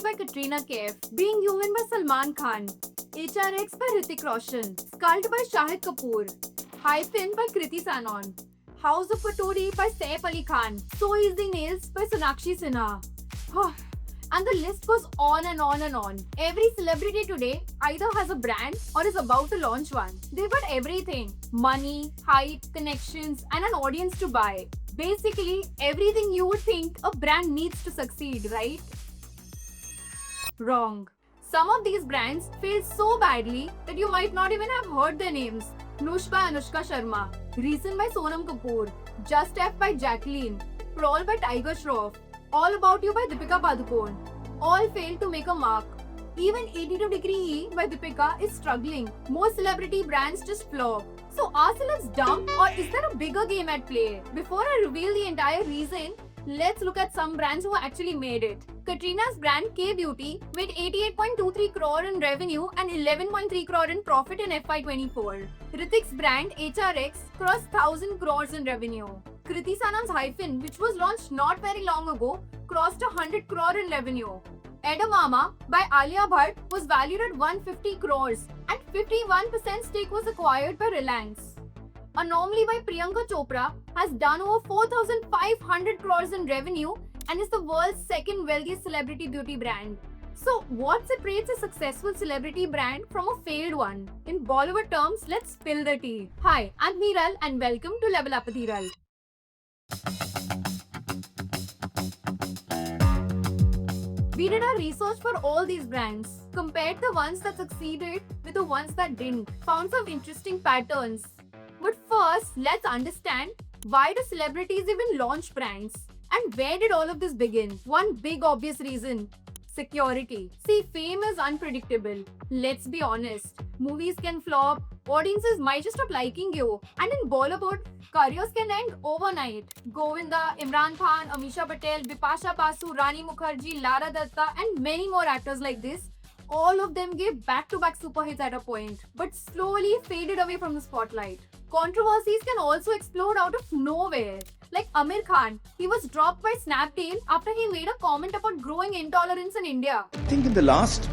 by Katrina Kaif, Being Human by Salman Khan, HRX by Hrithik Roshan, Sculpt by Shahid Kapoor, Hyphen by Kriti Sanon, House of Patori by Saif Ali Khan, So Easy Nails by Sonakshi Sinha. And the list goes on and on and on. Every celebrity today either has a brand or is about to launch one. They've got everything: money, hype, connections, and an audience to buy. Basically, everything you would think a brand needs to succeed, right? Wrong. Some of these brands fail so badly that you might not even have heard their names. Nush by Anushka Sharma, Reason by Sonam Kapoor, Just F by Jacqueline, Crawl by Tiger Shroff, All About You by Deepika Padukone. All failed to make a mark. Even 82 Degree E by Deepika is struggling. Most celebrity brands just flop. So are celebs dumb, or is there a bigger game at play? Before I reveal the entire reason, let's look at some brands who actually made it. Katrina's brand K-Beauty made 88.23 crore in revenue and 11.3 crore in profit in FY24. Hrithik's brand HRX crossed 1000 crores in revenue. Kriti Sanon's Hyphen, which was launched not very long ago, crossed 100 crore in revenue. Edamama by Alia Bhatt was valued at 150 crores and 51% stake was acquired by Reliance. Anomaly by Priyanka Chopra has done over 4,500 crores in revenue and is the world's second wealthiest celebrity beauty brand. So, what separates a successful celebrity brand from a failed one? In Bollywood terms, let's spill the tea. Hi, I'm Hiral and welcome to Level Up with Hiral. We did our research for all these brands, compared the ones that succeeded with the ones that didn't, found some interesting patterns. But first, let's understand, why do celebrities even launch brands? And where did all of this begin? One big obvious reason: security. See, fame is unpredictable. Let's be honest. Movies can flop, audiences might just stop liking you, and in Bollywood, careers can end overnight. Govinda, Imran Khan, Amisha Patel, Bipasha Basu, Rani Mukherjee, Lara Dutta, and many more actors like this, all of them gave back-to-back super hits at a point, but slowly faded away from the spotlight. Controversies can also explode out of nowhere. Like Amir Khan, he was dropped by Snapdeal after he made a comment about growing intolerance in India. I think in the last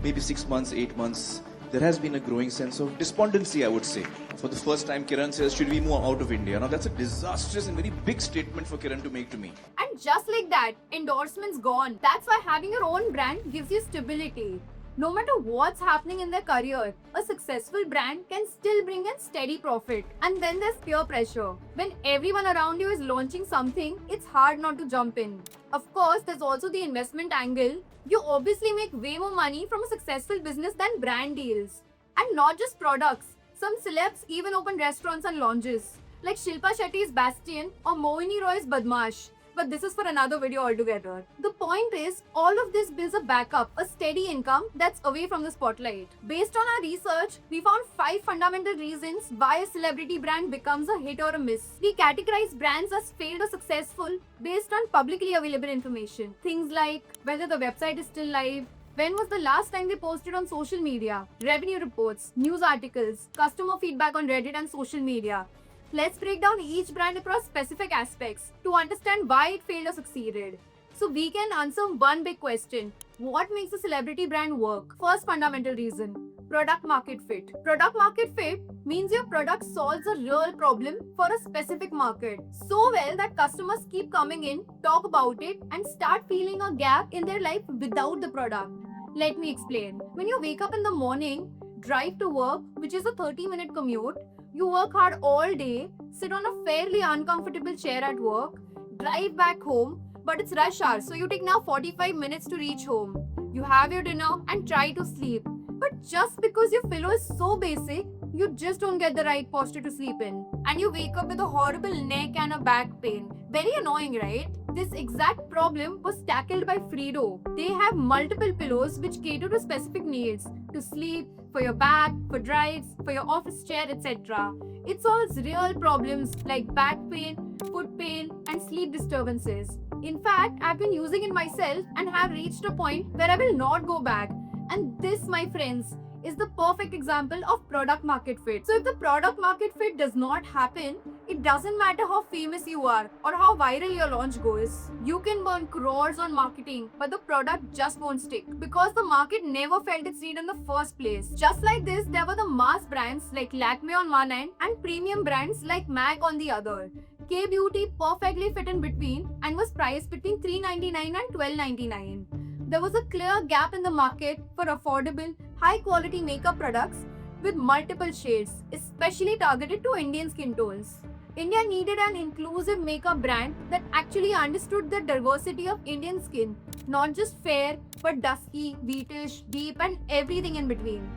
maybe 6 months, 8 months, there has been a growing sense of despondency, I would say. For the first time, Kiran says, should we move out of India? Now that's a disastrous and very big statement for Kiran to make to me. And just like that, endorsements gone. That's why having your own brand gives you stability. No matter what's happening in their career, a successful brand can still bring in steady profit. And then there's peer pressure. When everyone around you is launching something, it's hard not to jump in. Of course, there's also the investment angle. You obviously make way more money from a successful business than brand deals. And not just products. Some celebs even open restaurants and lounges, like Shilpa Shetty's Bastion or Moini Roy's Badmaash. But this is for another video altogether. The point is, all of this builds a backup, a steady income that's away from the spotlight. Based on our research, we found 5 fundamental reasons why a celebrity brand becomes a hit or a miss. We categorize brands as failed or successful based on publicly available information. Things like whether the website is still live, when was the last time they posted on social media, revenue reports, news articles, customer feedback on Reddit and social media. Let's break down each brand across specific aspects to understand why it failed or succeeded. So we can answer one big question: what makes a celebrity brand work? First fundamental reason: product market fit. Product market fit means your product solves a real problem for a specific market so well that customers keep coming in, talk about it, and start feeling a gap in their life without the product. Let me explain. When you wake up in the morning, drive to work, which is a 30-minute commute, you work hard all day, sit on a fairly uncomfortable chair at work, drive back home, but it's rush hour, so you take now 45 minutes to reach home. You have your dinner and try to sleep. But just because your pillow is so basic, you just don't get the right posture to sleep in. And you wake up with a horrible neck and a back pain. Very annoying, right? This exact problem was tackled by Fredo. They have multiple pillows which cater to specific needs: to sleep, for your back, for drives, for your office chair, etc. It solves real problems like back pain, foot pain, and sleep disturbances. In fact, I've been using it myself and have reached a point where I will not go back. And this, my friends, is the perfect example of product market fit. So if the product market fit does not happen, It doesn't matter how famous you are or how viral your launch goes. You can burn crores on marketing, but the product just won't stick because the market never felt its need in the first place. Just like this, there were the mass brands like Lakme on one end and premium brands like MAC on the other. K-Beauty perfectly fit in between and was priced between $399 and $1299. There was a clear gap in the market for affordable, high-quality makeup products with multiple shades, especially targeted to Indian skin tones. India needed an inclusive makeup brand that actually understood the diversity of Indian skin, not just fair, but dusky, wheatish, deep, and everything in between.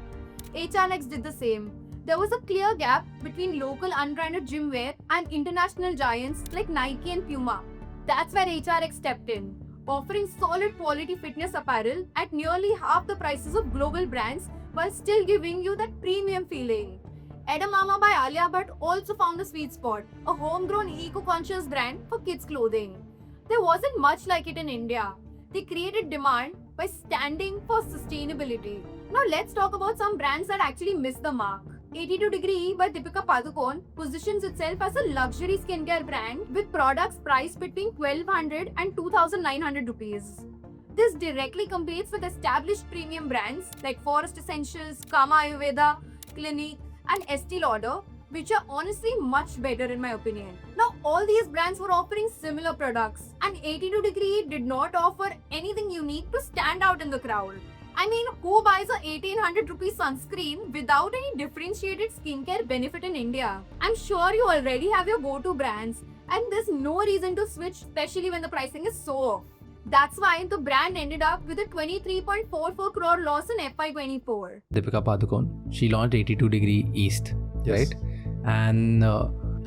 HRX did the same. There was a clear gap between local unbranded gym wear and international giants like Nike and Puma. That's where HRX stepped in, offering solid quality fitness apparel at nearly half the prices of global brands while still giving you that premium feeling. Edamame by Alia Bhatt also found the sweet spot, a homegrown eco-conscious brand for kids' clothing. There wasn't much like it in India. They created demand by standing for sustainability. Now let's talk about some brands that actually missed the mark. 82 Degree by Deepika Padukone positions itself as a luxury skincare brand with products priced between 1200 and 2900 rupees. This directly competes with established premium brands like Forest Essentials, Kama Ayurveda, Clinique, and Estee Lauder, which are honestly much better in my opinion. Now, all these brands were offering similar products, and 82 Degree did not offer anything unique to stand out in the crowd. I mean, who buys a 1800 rupee sunscreen without any differentiated skincare benefit in India? I'm sure you already have your go-to brands, and there's no reason to switch, especially when the pricing is so off. That's why the brand ended up with a 23.44 crore loss in FY24. Deepika Padukone, she launched 82 Degree East, Yes. right? And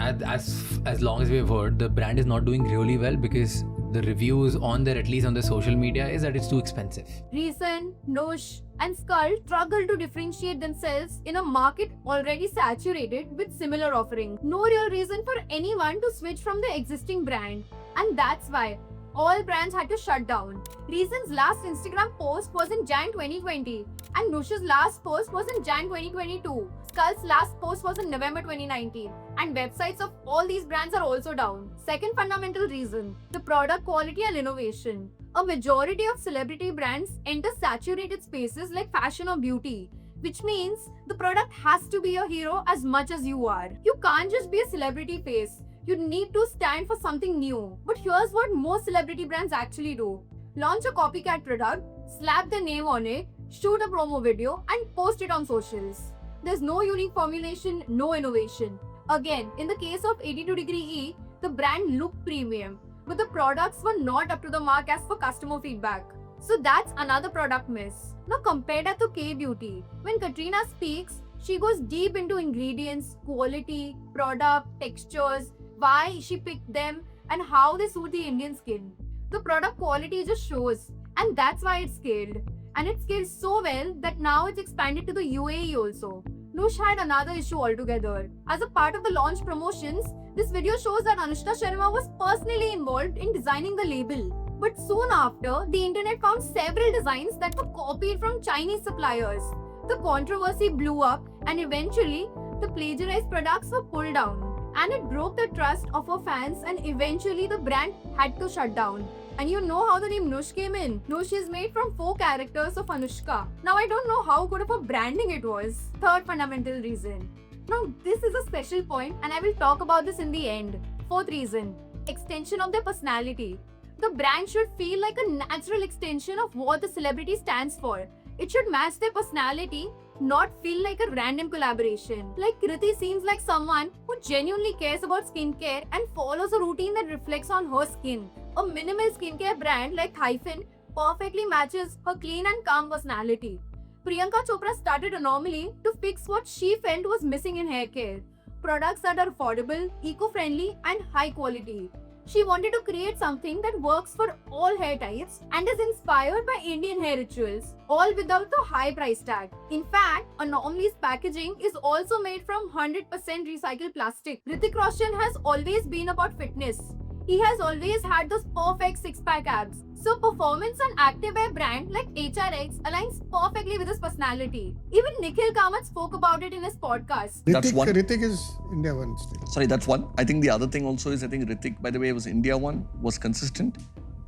as long as we've heard, the brand is not doing really well because the reviews on there, at least on the social media, is that it's too expensive. Reason, Noosh, and Skull struggle to differentiate themselves in a market already saturated with similar offerings. No real reason for anyone to switch from the existing brand, and that's why all brands had to shut down. Reason's last Instagram post was in Jan 2020, and Noosh's last post was in Jan 2022. Skull's last post was in November 2019, and websites of all these brands are also down. Second fundamental reason, the product quality and innovation. A majority of celebrity brands enter saturated spaces like fashion or beauty, which means the product has to be a hero as much as you are. You can't just be a celebrity face. You need to stand for something new. But here's what most celebrity brands actually do. Launch a copycat product, slap their name on it, shoot a promo video, and post it on socials. There's no unique formulation, no innovation. Again, in the case of 82 Degree E, the brand looked premium, but the products were not up to the mark as per customer feedback. So that's another product miss. Now compare that to K-Beauty. When Katrina speaks, she goes deep into ingredients, quality, product, textures, why she picked them, and how they suit the Indian skin. The product quality just shows, and that's why it scaled. And it scaled so well that now it's expanded to the UAE also. Noosh had another issue altogether. As a part of the launch promotions, this video shows that Anushka Sharma was personally involved in designing the label. But soon after, the internet found several designs that were copied from Chinese suppliers. The controversy blew up, and eventually, the plagiarized products were pulled down. And it broke the trust of her fans, and eventually the brand had to shut down. And you know how the name Noosh came in? Noosh is made from 4 characters of Anushka. Now I don't know how good of a branding it was. Third fundamental reason. Now this is a special point, and I will talk about this in the end. Fourth reason. Extension of their personality. The brand should feel like a natural extension of what the celebrity stands for. It should match their personality, not feel like a random collaboration. Like Kriti seems like someone who genuinely cares about skincare and follows a routine that reflects on her skin. A minimal skincare brand like Hyphen perfectly matches her clean and calm personality. Priyanka Chopra started Anomaly to fix what she felt was missing in hair care. Products that are affordable, eco-friendly, and high quality. She wanted to create something that works for all hair types and is inspired by Indian hair rituals, all without the high price tag. In fact, Anomaly's packaging is also made from 100% recycled plastic. Hrithik Roshan has always been about fitness. He has always had those perfect six-pack abs. So performance and activewear brand like HRX aligns perfectly with his personality. Even Nikhil Kamath spoke about it in his podcast. That's one. Ritik is India one still. Sorry, that's one. I think the other thing also is I think Ritik, by the way, was India one, was consistent.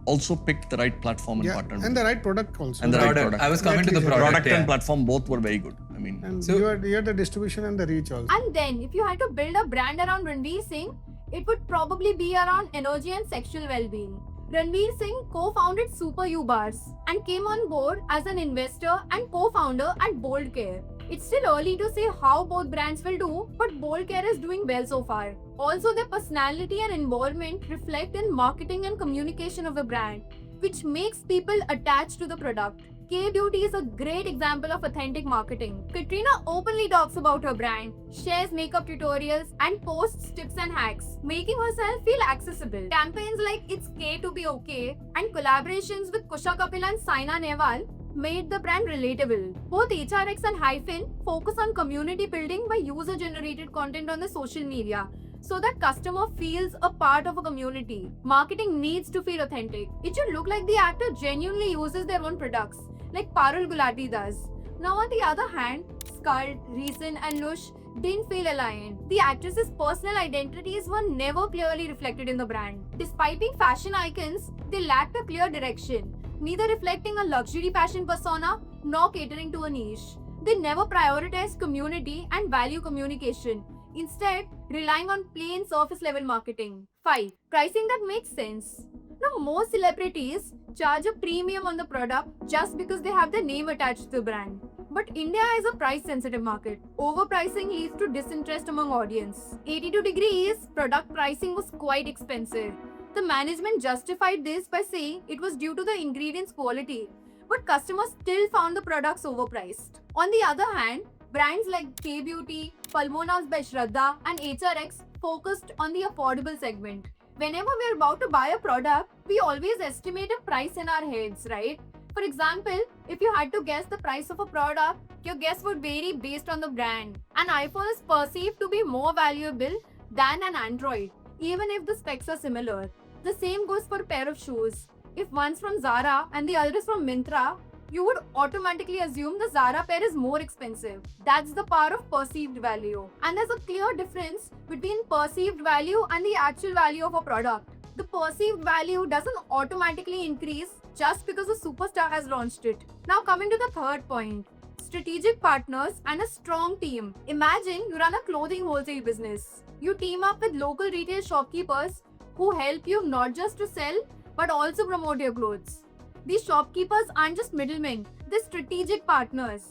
Also picked the right platform and Yeah, partnered. and the right product also. And the right product. I was coming to the Exactly. product. Product yeah. and platform both were very good. I mean, And So- you had the distribution and the reach also. And then, if you had to build a brand around Ranveer Singh, it would probably be around energy and sexual well-being. Ranveer Singh co-founded Super U Bars and came on board as an investor and co-founder at Bold Care. It's still early to say how both brands will do, but Bold Care is doing well so far. Also, their personality and involvement reflect in marketing and communication of the brand, which makes people attached to the product. K-Beauty is a great example of authentic marketing. Katrina openly talks about her brand, shares makeup tutorials, and posts tips and hacks, making herself feel accessible. Campaigns like It's K to be okay and collaborations with Kusha Kapil and Saina Nehwal made the brand relatable. Both HRX and Hyphen focus on community building by user-generated content on the social media, so that customer feels a part of a community. Marketing needs to feel authentic. It should look like the actor genuinely uses their own products, like Parul Gulati does. Now on the other hand, Skuld, Reason and Lush didn't feel aligned. The actresses' personal identities were never clearly reflected in the brand. Despite being fashion icons, they lacked a clear direction, neither reflecting a luxury fashion persona nor catering to a niche. They never prioritized community and value communication, instead relying on plain surface level marketing. 5. Pricing that makes sense. Now, most celebrities charge a premium on the product just because they have their name attached to the brand. But India is a price sensitive market. Overpricing leads to disinterest among audience. 82 Degrees product pricing was quite expensive. The management justified this by saying it was due to the ingredients quality, but customers still found the products overpriced. On the other hand, brands like K-Beauty, Pulmonas by Shraddha and HRX focused on the affordable segment. Whenever we're about to buy a product, we always estimate a price in our heads, right? For example, if you had to guess the price of a product, your guess would vary based on the brand. An iPhone is perceived to be more valuable than an Android, even if the specs are similar. The same goes for a pair of shoes. If one's from Zara and the other is from Myntra, you would automatically assume the Zara pair is more expensive. That's the power of perceived value. And there's a clear difference between perceived value and the actual value of a product. The perceived value doesn't automatically increase just because a superstar has launched it. Now coming to the third point, strategic partners and a strong team. Imagine you run a clothing wholesale business. You team up with local retail shopkeepers who help you not just to sell but also promote your clothes. These shopkeepers aren't just middlemen, they're strategic partners.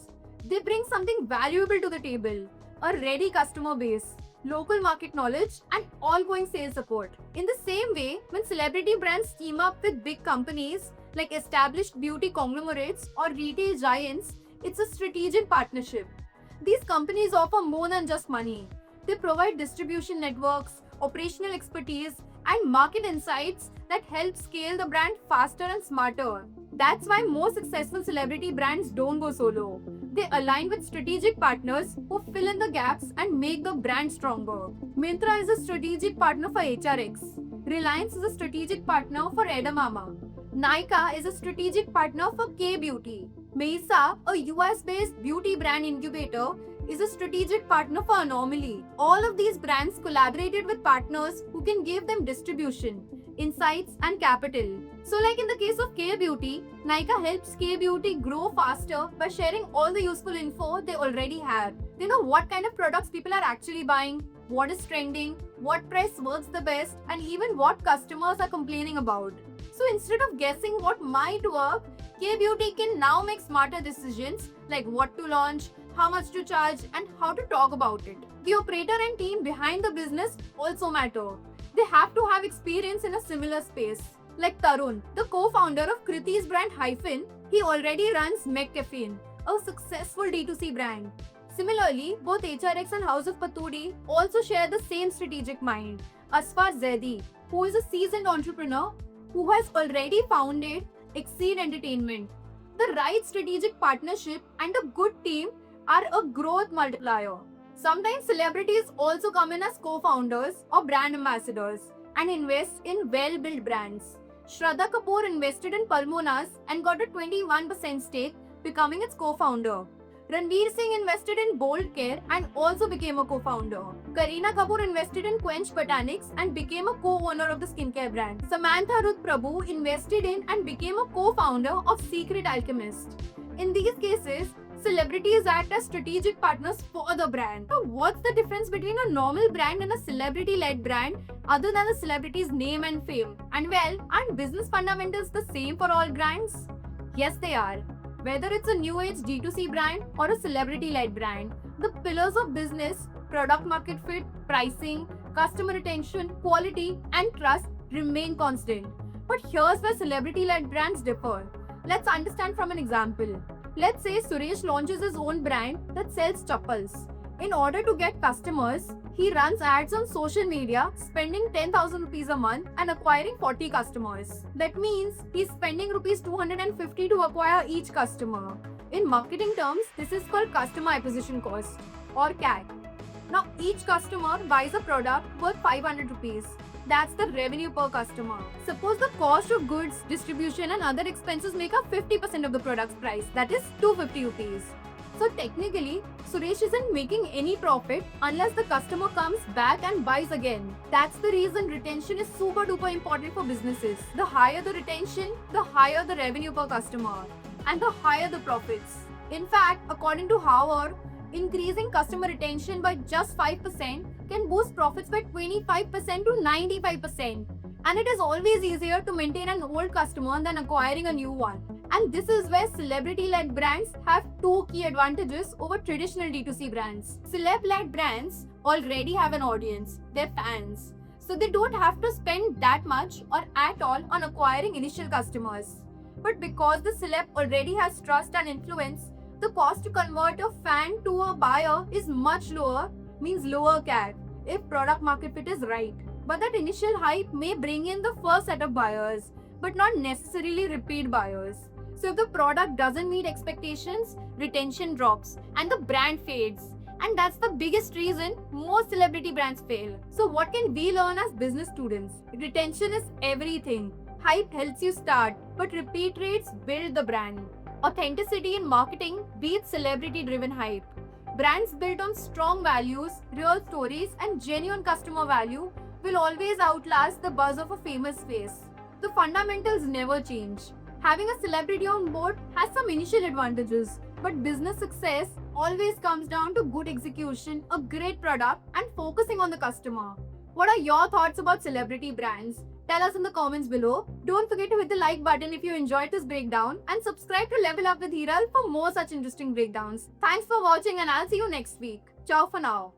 They bring something valuable to the table, a ready customer base, local market knowledge, and ongoing sales support. In the same way, when celebrity brands team up with big companies like established beauty conglomerates or retail giants, it's a strategic partnership. These companies offer more than just money. They provide distribution networks, operational expertise, and market insights that help scale the brand faster and smarter. That's why most successful celebrity brands don't go solo. They align with strategic partners who fill in the gaps and make the brand stronger. Myntra is a strategic partner for HRX. Reliance is a strategic partner for Edamame. Nykaa is a strategic partner for K-Beauty. Mesa, a US-based beauty brand incubator, is a strategic partner for Anomaly. All of these brands collaborated with partners who can give them distribution, insights, and capital. So like in the case of K-Beauty, Nykaa helps K-Beauty grow faster by sharing all the useful info they already have. They know what kind of products people are actually buying, what is trending, what price works the best, and even what customers are complaining about. So instead of guessing what might work, K-Beauty can now make smarter decisions like what to launch, how much to charge, and how to talk about it. The operator and team behind the business also matter. They have to have experience in a similar space. Like Tarun, the co-founder of Kriti's brand Hyphen, he already runs McCaffeine, a successful D2C brand. Similarly, both HRX and House of Paturi also share the same strategic mind. Asfar Zaidi, who is a seasoned entrepreneur who has already founded Exceed Entertainment. The right strategic partnership and a good team are a growth multiplier. Sometimes celebrities also come in as co-founders or brand ambassadors and invest in well-built brands. Shraddha Kapoor invested in Pulmonas and got a 21% stake, becoming its co-founder. Ranveer Singh invested in Bold Care and also became a co-founder. Kareena Kapoor invested in Quench Botanics and became a co-owner of the skincare brand. Samantha Ruth Prabhu invested in and became a co-founder of Secret Alchemist. In these cases, celebrities act as strategic partners for the brand. So what's the difference between a normal brand and a celebrity-led brand other than the celebrity's name and fame? And well, aren't business fundamentals the same for all brands? Yes, they are. Whether it's a new age D2C brand or a celebrity-led brand, the pillars of business, product market fit, pricing, customer retention, quality, and trust remain constant. But here's where celebrity-led brands differ. Let's understand from an example. Let's say Suresh launches his own brand that sells chappals. In order to get customers, he runs ads on social media, spending 10,000 rupees a month and acquiring 40 customers. That means he's spending rupees 250 to acquire each customer. In marketing terms, this is called customer acquisition cost or CAC. Now each customer buys a product worth 500 rupees. That's the revenue per customer. Suppose the cost of goods, distribution and other expenses make up 50% of the product's price, that is 250 rupees. So technically, Suresh isn't making any profit unless the customer comes back and buys again. That's the reason retention is super duper important for businesses. The higher the retention, the higher the revenue per customer and the higher the profits. In fact, according to Harvard, increasing customer retention by just 5% can boost profits by 25% to 95%. And it is always easier to maintain an old customer than acquiring a new one. And this is where celebrity-led brands have two key advantages over traditional D2C brands. Celeb-led brands already have an audience, their fans. So they don't have to spend that much or at all on acquiring initial customers. But because the celeb already has trust and influence, the cost to convert a fan to a buyer is much lower, means lower CAC, if product market fit is right. But that initial hype may bring in the first set of buyers, but not necessarily repeat buyers. So if the product doesn't meet expectations, retention drops and the brand fades. And that's the biggest reason most celebrity brands fail. So what can we learn as business students? Retention is everything. Hype helps you start, but repeat rates build the brand. Authenticity in marketing beats celebrity-driven hype. Brands built on strong values, real stories, and genuine customer value will always outlast the buzz of a famous face. The fundamentals never change. Having a celebrity on board has some initial advantages, but business success always comes down to good execution, a great product, and focusing on the customer. What are your thoughts about celebrity brands? Tell us in the comments below. Don't forget to hit the like button if you enjoyed this breakdown and subscribe to Level Up with Hiral for more such interesting breakdowns. Thanks for watching and I'll see you next week. Ciao for now.